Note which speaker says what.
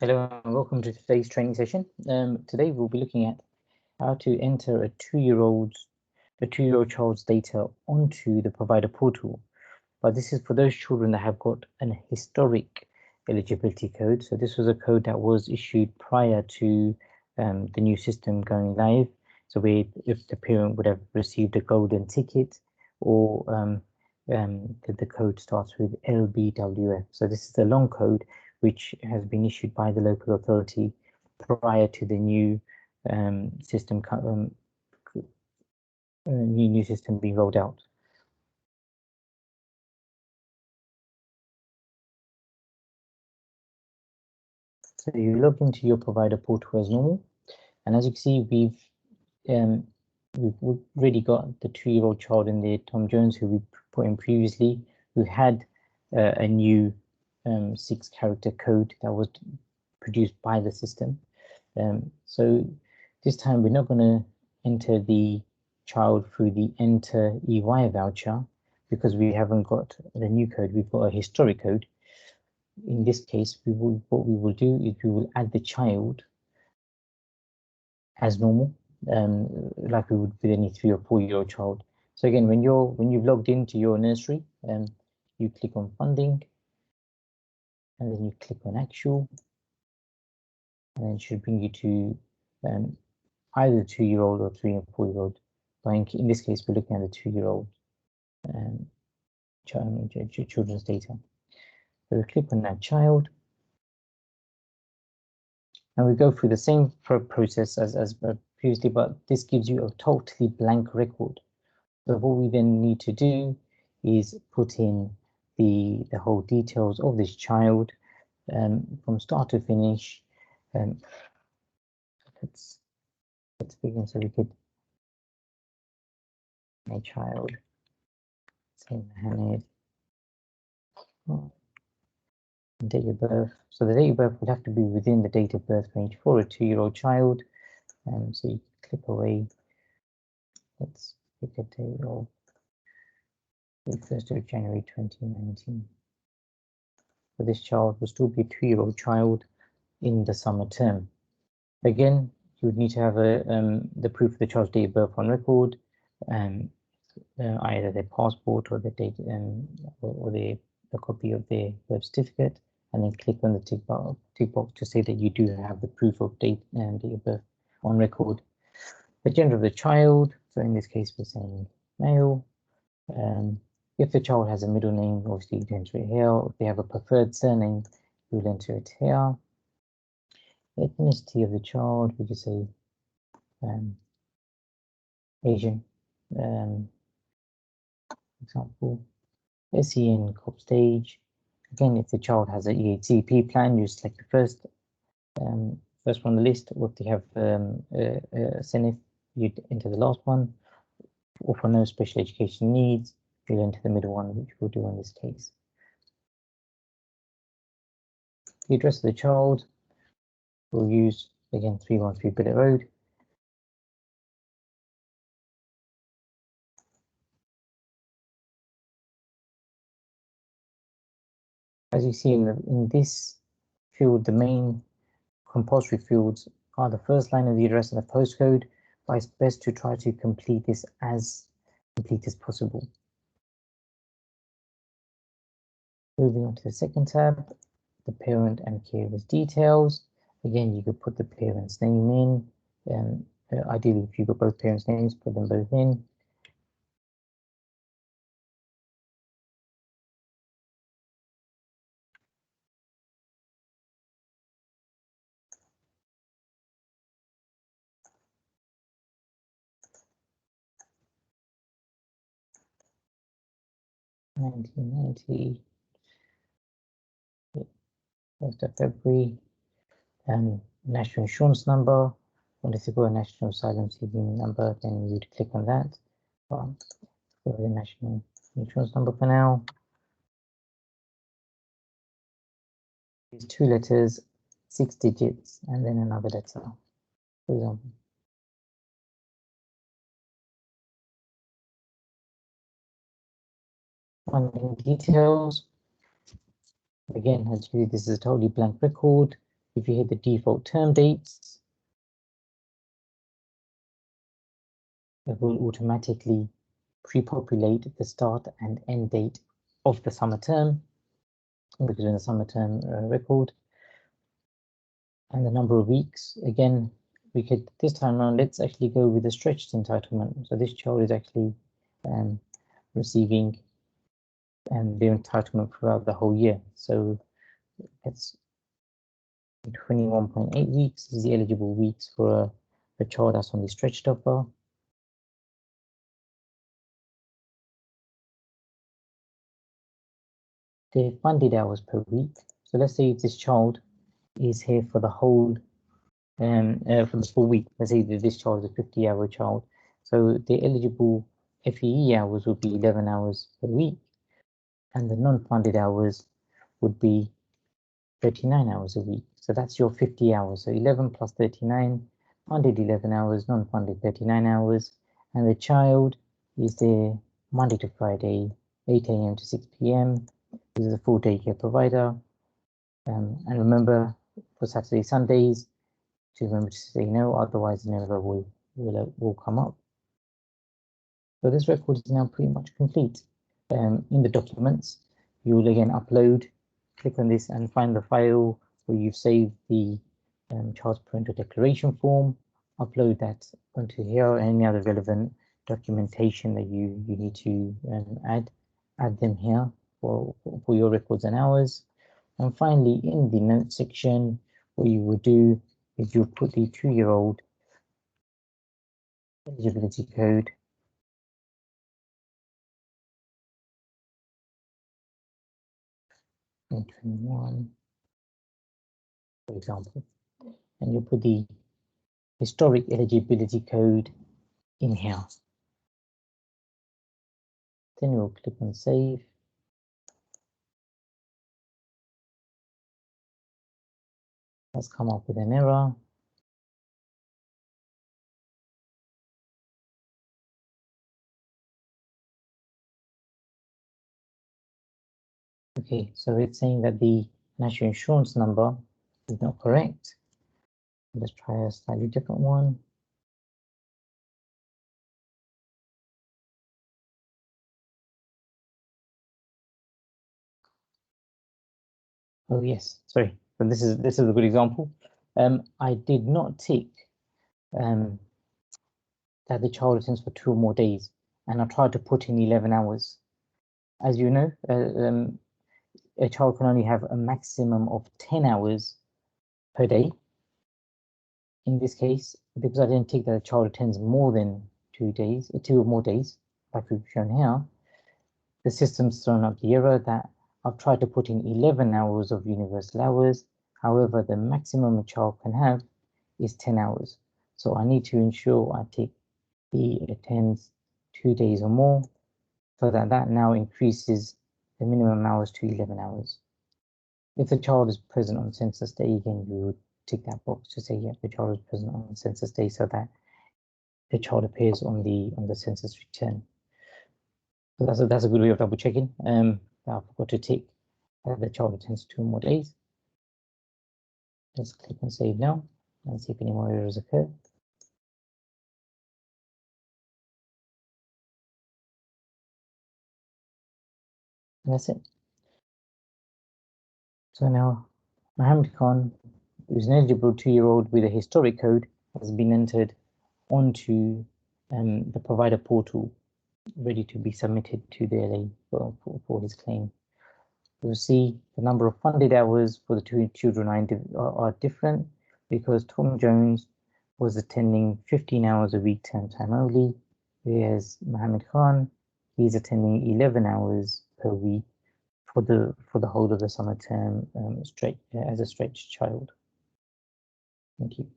Speaker 1: Hello and welcome to today's training session. Today we'll be looking at how to enter a two-year-old child's data onto the provider portal. But this is for those children that have got an historic eligibility code. So this was a code that was issued prior to the new system going live. So if the parent would have received a golden ticket, or the code starts with LBWF. So this is the long code which has been issued by the local authority prior to the new system new system being rolled out. So you log into your provider portal as normal, and as you can see, we've already got the 2-year-old child in there, Tom Jones, who we put in previously, who had a new 6-character code that was produced by the system. So this time we're not going to enter the child through the enter EY voucher because we haven't got the new code, we've got a historic code. In this case, what we will do is we will add the child as normal, like we would with any 3 or 4-year-old child. So again, when you've logged into your nursery, you click on funding, and then you click on actual, and then it should bring you to either 2-year-old or 3 or 4-year-old. But in this case, we're looking at the 2-year-old children's data. So we click on that child, and we go through the same process as previously, but this gives you a totally blank record. So what we then need to do is put in the whole details of this child from start to finish. Let's begin. So we could a child, say Mohammed, date of birth. So the date of birth would have to be within the date of birth range for a 2-year-old child. So you click away. Let's pick a date of the 1st of January 2019. So this child will still be a 2-year-old child in the summer term. Again, you would need to have the proof of the child's date of birth on record, either their passport or the date or a copy of their birth certificate, and then click on the tick box to say that you do have the proof of date and date of birth on record. The gender of the child, so in this case we're saying male. If the child has a middle name, obviously you enter it here. If they have a preferred surname, you'll enter it here. Ethnicity of the child, we just say Asian, example. SEN COP stage. Again, if the child has an EHCP plan, you select the first one on the list, or if they have SENIF, you'd enter the last one. Or for no special education needs, you'll enter the middle one, which we'll do in this case. The address of the child, we'll use, again, 313 Billet Road. As you see in this field, the main compulsory fields are the first line of the address and the postcode, but it's best to try to complete this as complete as possible. Moving on to the second tab, the parent and carer's details. Again, you could put the parent's name in, and ideally, if you've got both parents' names, put them both in. (1990), 1st of February, national insurance number. And if you've got a national asylum seeking number, then you'd click on that. For the national insurance number for now. These 2 letters, 6 digits, and then another letter, for example. Funding details. Again, as you see, this is a totally blank record. if you hit the default term dates, it will automatically pre-populate the start and end date of the summer term, because in the summer term record, and the number of weeks. Again, we could, this time around, let's actually go with the stretched entitlement. So this child is actually receiving their entitlement throughout the whole year. So it's 21.8 weeks is the eligible weeks for a child that's on the stretched offer. The funded hours per week. So let's say if this child is here for the whole for the full week. Let's say that this child is a 50-hour child. So the eligible FEE hours would be 11 hours per week, and the non-funded hours would be 39 hours a week. So that's your 50 hours. So 11 plus 39, funded 11 hours, non-funded 39 hours, and the child is there Monday to Friday, 8 a.m. to 6 p.m. This is a full daycare provider. And remember, for Saturday, Sundays, to remember to say no, otherwise the never will come up. So this record is now pretty much complete. In the documents, you will again upload, click on this and find the file where you've saved the child's parental declaration form, upload that onto here, and any other relevant documentation that you need to add them here for your records and hours. And finally, in the notes section, what you will do is you'll put the 2-year-old eligibility code in 21, for example, and you'll put the historic eligibility code in here. Then you'll click on save. Let's come up with an error. Okay, so it's saying that the national insurance number is not correct. Let's try a slightly different one. Oh yes, sorry. So this is a good example. I did not tick that the child attends for 2 or more days, and I tried to put in 11 hours. As you know, a child can only have a maximum of 10 hours per day. In this case, because I didn't tick that a child attends more than 2 days, 2 or more days, like we've shown here, the system's thrown up the error that I've tried to put in 11 hours of universal hours. However, the maximum a child can have is 10 hours. So I need to ensure I tick he attends 2 days or more, so that now increases the minimum hours to 11 hours. If the child is present on census day, again, you would tick that box to say, yeah, the child is present on census day, so that the child appears on the census return. So that's a good way of double checking. I forgot to tick the child attends 2 more days. Let's click on save now and see if any more errors occur. And that's it. So now Mohammed Khan, who's an eligible 2-year-old with a historic code, has been entered onto the provider portal, ready to be submitted to the LA for his claim. You'll see the number of funded hours for the 2 children are different, because Tom Jones was attending 15 hours a week term time only, whereas Mohammed Khan, he's attending 11 hours per week for the whole of the summer term as a stretched child. Thank you.